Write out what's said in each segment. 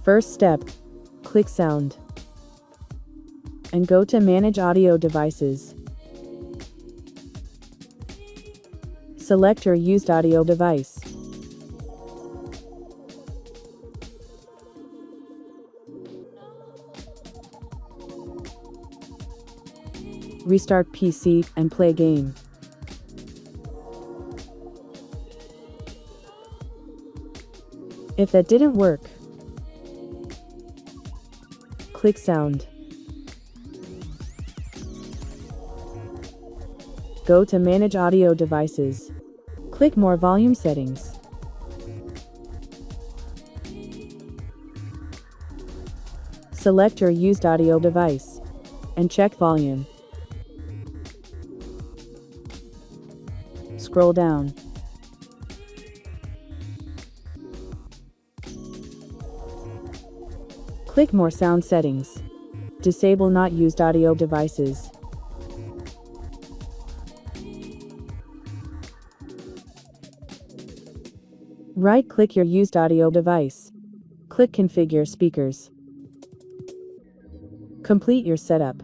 First step, click Sound and go to Manage Audio Devices. Select your used audio device. Restart PC and play game. If that didn't work, click Sound. Go to Manage Audio Devices. Click More Volume Settings. Select your used audio device and check volume. Scroll down. Click More Sound Settings. Disable Not Used Audio Devices. Right-click your used audio device. Click Configure Speakers. Complete your setup.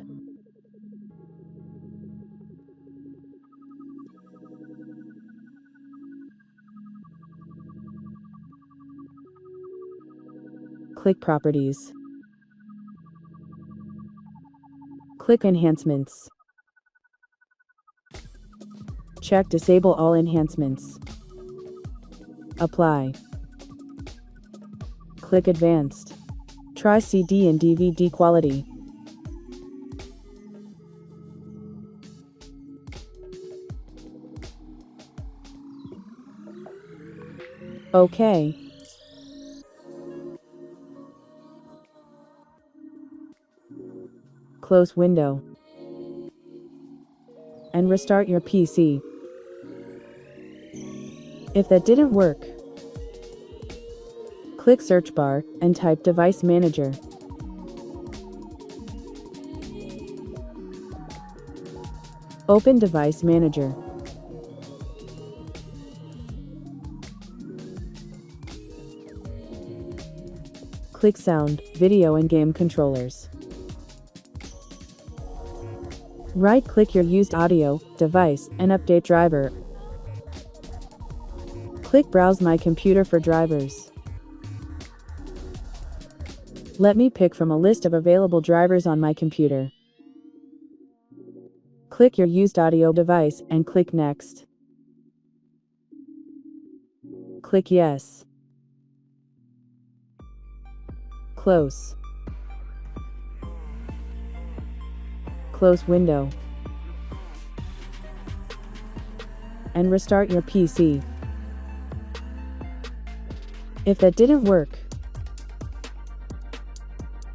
Click Properties. Click Enhancements. Check Disable All Enhancements. Apply. Click Advanced. Try CD and DVD quality. OK. Close window and restart your PC. If that didn't work, click Search bar and type Device Manager. Open Device Manager. Click Sound, Video and Game Controllers. Right-click your used audio device and update driver. Click Browse My Computer for drivers. Let me pick from a list of available drivers on my computer. Click your used audio device and click Next. Click Yes. Close. Close window and restart your PC. If that didn't work,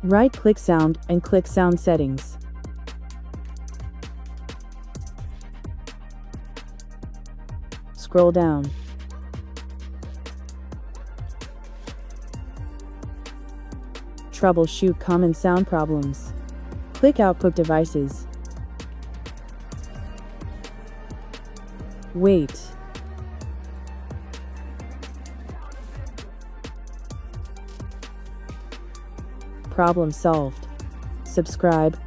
right-click Sound and click Sound Settings. Scroll down. Troubleshoot common sound problems. Click Output Devices. Wait. Problem solved. Subscribe,